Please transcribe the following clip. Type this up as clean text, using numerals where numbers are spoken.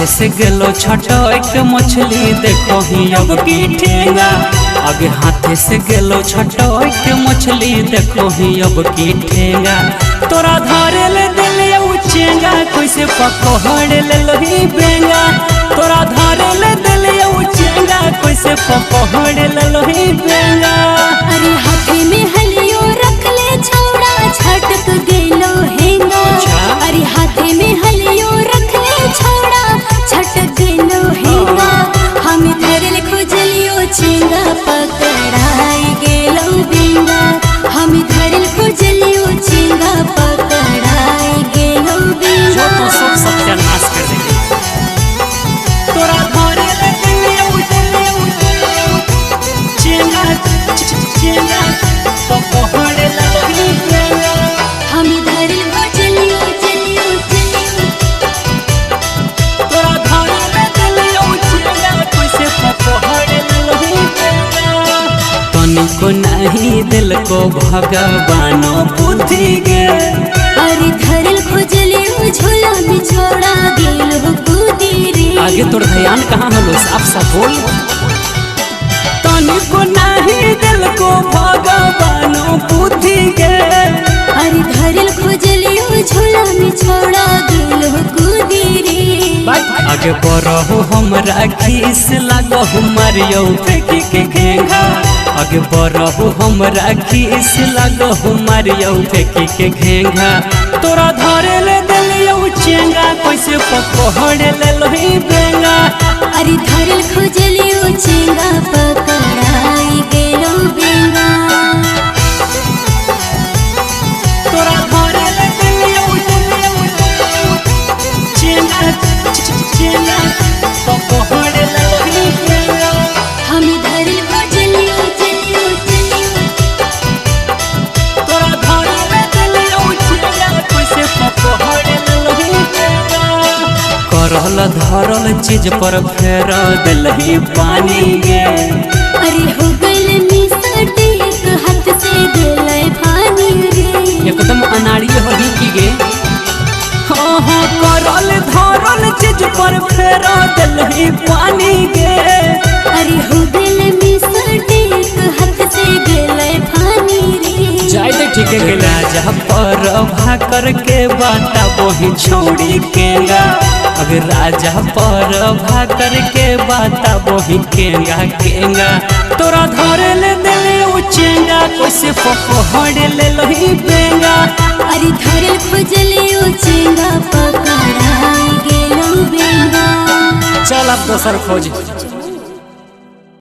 हाथे से गेलो छटक मछली देखो ही अब की ठेंगा। आगे हाथे से गेलो छटक मछली देखो ही अब की ठेंगा। तोरा धरे ले दिले उचेंगा कैसे पकड़ ले लोही बेंगा। तोरा धरे ले दिले उचेंगा कैसे पकड़ ले लोही बेंगा। अरे हाथे में हलियो रख ले छौड़ा छटक गेलो हेंगा। अरे हाथे में हलियो रख ले छौड़ा छटक गेलो हेंगा। हम धरल खोजलियो चेंगा पकड़ाई गेलो बेंगा। हम धरल खोजलियो चेंगा पकड़ाई गेलो बेंगा। जो तो सब सत्यानाश कर देंगे। तोरा धरे ले दिले चेंगा चेंगा पकड़ ले लोही बेंगा। हम धरल खोजलियो चलियो चलियो। तोरा धरे ले दिले चेंगा कैसे पकड़ ले लोही बेंगा। तनिको नहीं दिल को भगवानो बुद्धि गे। अरे धरल खोजलियो झोला में छोड़ा गेलो कूदी रे। आगे तोर ध्यान कहाँ हलो साफ साफ बोल। तनिको नहीं दिल को भगवानो बुद्धि गे। अरे धरल खोजलियो झोला में छोड़ा गेलो कूदी रे। आगे बढ़ो हमरा खीस लागो मारियो फेंकी के घेंगा। आगे बढ़ो हमरा खीस लागो मारियो फेंकी के घेंगा। तोरा धरे ले दिलियो चेंगा कैसे पकड़ ले लोही बेंगा। अरे धरल खोजलियो चेंगा पकड़ाई गेलो बेंगा। तोरा धरे ले दिलियो चेंगा चेंगा पकड़ ले लोही बेंगा। हम धरल खोजलियो चलियो चलियो। तोरा धरे ले दिलियो चेंगा कैसे पकड़ ले लोही बेंगा। करल धरल चीज पर फेर दिलही पानी गे। अरे हो गइल निसटे एक हाथ से गेलै पानी रे। एकदम अनाड़ी होगी की गे। हाँ हाँ करल धरल चीज पर फेर दिलही पानी गे। अरे हो गइल निसटे एक हाथ से गेलै पानी रे। जाय दे ठीक है गेला जहाँ पर भाकर के बाटा वही छोड़ी केगा। अगर राजा पर भाकर के बाता वही केंगा केंगा। तोरा धरे ले दिले उचेंगा कैसे पकड़ ले लोही बेंगा। अरे धरल खोजलियो चेंगा पकड़ाई गेलो बेंगा। चल अब दोसर खोज।